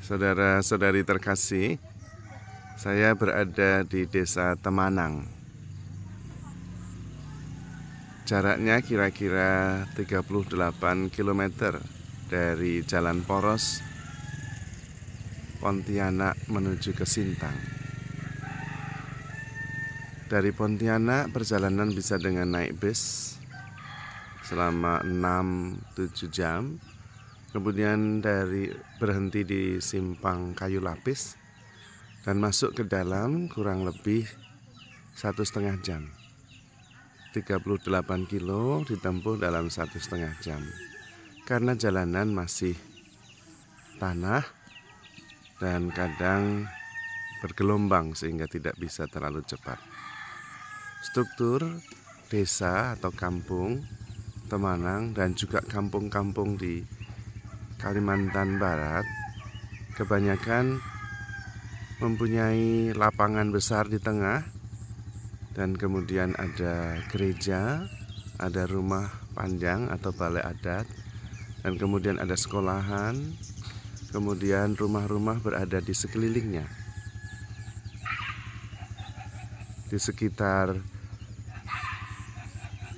Saudara-saudari terkasih, saya berada di Desa Temanang. Jaraknya kira-kira 38 km dari Jalan Poros Pontianak menuju ke Sintang. Dari Pontianak perjalanan bisa dengan naik bis selama 6-7 jam. Kemudian berhenti di Simpang Kayu Lapis dan masuk ke dalam kurang lebih 1,5 jam. 38 kilo ditempuh dalam 1,5 jam. Karena jalanan masih tanah dan kadang bergelombang sehingga tidak bisa terlalu cepat. Struktur desa atau kampung Temanang dan juga kampung-kampung di Kalimantan Barat kebanyakan mempunyai lapangan besar di tengah dan kemudian ada gereja, ada rumah panjang atau balai adat, dan kemudian ada sekolahan, kemudian rumah-rumah berada di sekelilingnya. Di sekitar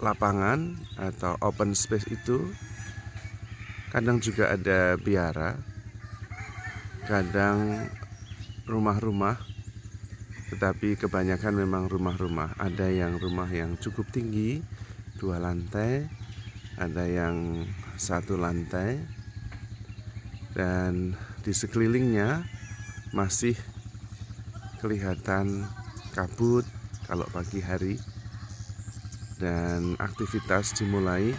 lapangan atau open space itu kadang juga ada biara, kadang rumah-rumah, tetapi kebanyakan memang rumah-rumah. Ada yang rumah yang cukup tinggi, 2 lantai, ada yang 1 lantai, dan di sekelilingnya masih kelihatan kabut kalau pagi hari, dan aktivitas dimulai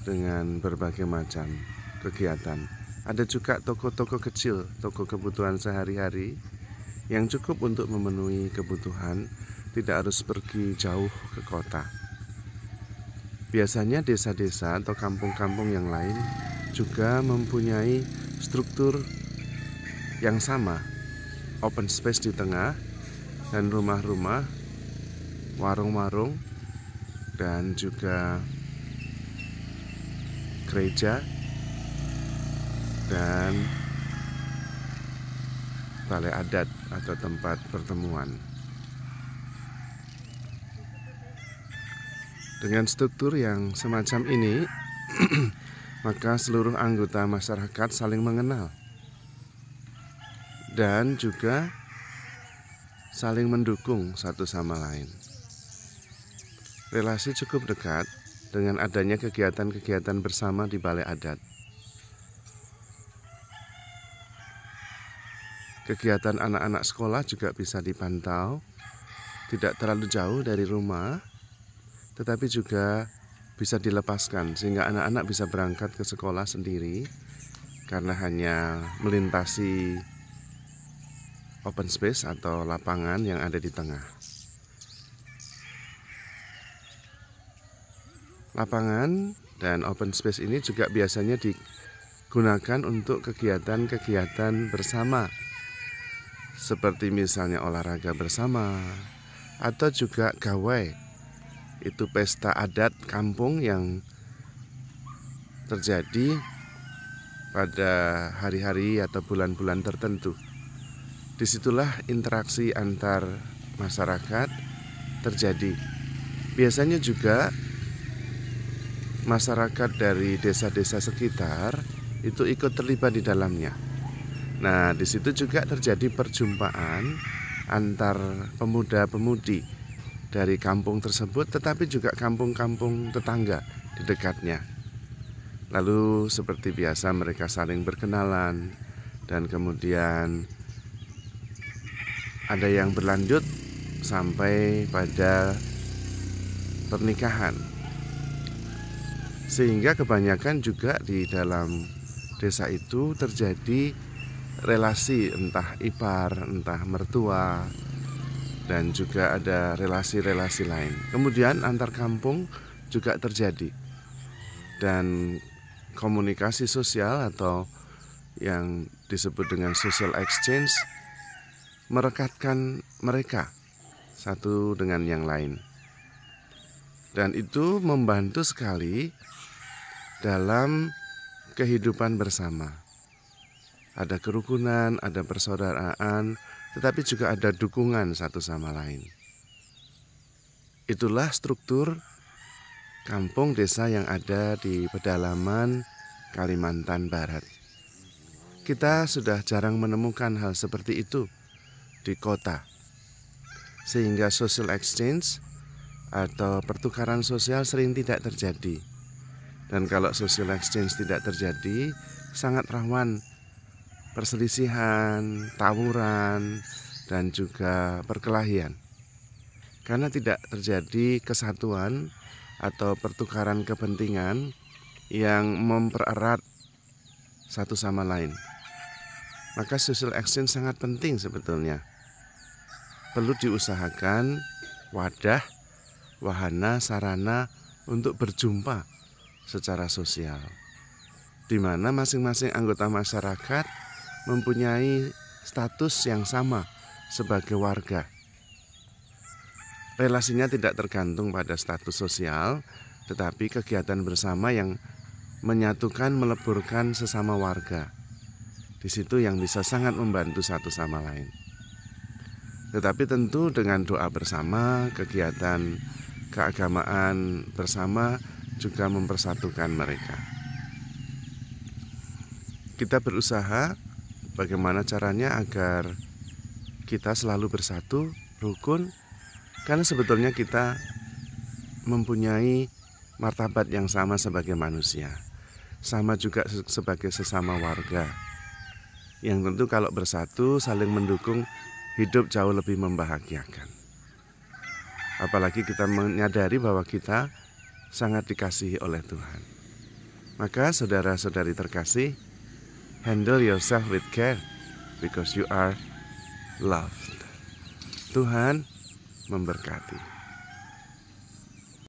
dengan berbagai macam kegiatan. Ada juga toko-toko kecil, toko kebutuhan sehari-hari yang cukup untuk memenuhi kebutuhan, tidak harus pergi jauh ke kota. Biasanya desa-desa atau kampung-kampung yang lain juga mempunyai struktur yang sama, open space di tengah dan rumah-rumah, warung-warung, dan juga gereja dan balai adat atau tempat pertemuan. Dengan struktur yang semacam ini, maka seluruh anggota masyarakat saling mengenal dan juga saling mendukung satu sama lain. Relasi cukup dekat dengan adanya kegiatan-kegiatan bersama di balai adat. Kegiatan anak-anak sekolah juga bisa dipantau, tidak terlalu jauh dari rumah, tetapi juga bisa dilepaskan sehingga anak-anak bisa berangkat ke sekolah sendiri karena hanya melintasi open space atau lapangan yang ada di tengah. Lapangan dan open space ini juga biasanya digunakan untuk kegiatan-kegiatan bersama, seperti misalnya olahraga bersama, atau juga gawai. Itu pesta adat kampung yang terjadi pada hari-hari atau bulan-bulan tertentu. Disitulah interaksi antar masyarakat terjadi. Biasanya juga masyarakat dari desa-desa sekitar itu ikut terlibat di dalamnya. Nah, di situ juga terjadi perjumpaan antar pemuda-pemudi dari kampung tersebut, tetapi juga kampung-kampung tetangga di dekatnya. Lalu seperti biasa mereka saling berkenalan dan kemudian ada yang berlanjut sampai pada pernikahan. Sehingga kebanyakan juga di dalam desa itu terjadi relasi entah ipar, entah mertua, dan juga ada relasi-relasi lain. Kemudian antar kampung juga terjadi. Dan komunikasi sosial atau yang disebut dengan social exchange merekatkan mereka satu dengan yang lain. Dan itu membantu sekali dalam kehidupan bersama. ada kerukunan, ada persaudaraan, tetapi juga ada dukungan satu sama lain. Itulah struktur kampung desa yang ada di pedalaman Kalimantan Barat. Kita sudah jarang menemukan hal seperti itu di kota, sehingga social exchange atau pertukaran sosial sering tidak terjadi. Dan kalau social exchange tidak terjadi, sangat rawan perselisihan, tawuran, dan juga perkelahian. Karena tidak terjadi kesatuan atau pertukaran kepentingan yang mempererat satu sama lain. Maka social exchange sangat penting sebetulnya. Perlu diusahakan wadah, wahana, sarana untuk berjumpa secara sosial, di mana masing-masing anggota masyarakat mempunyai status yang sama sebagai warga. Relasinya tidak tergantung pada status sosial, tetapi kegiatan bersama yang menyatukan, meleburkan sesama warga. Di situ yang bisa sangat membantu satu sama lain. Tetapi tentu dengan doa bersama, kegiatan keagamaan bersama juga mempersatukan mereka. Kita berusaha bagaimana caranya agar kita selalu bersatu, rukun, karena sebetulnya kita mempunyai martabat yang sama sebagai manusia, sama juga sebagai sesama warga, yang tentu kalau bersatu saling mendukung, hidup jauh lebih membahagiakan. Apalagi kita menyadari bahwa kita sangat dikasihi oleh Tuhan. Maka saudara-saudari terkasih, handle yourself with care because you are loved. Tuhan memberkati.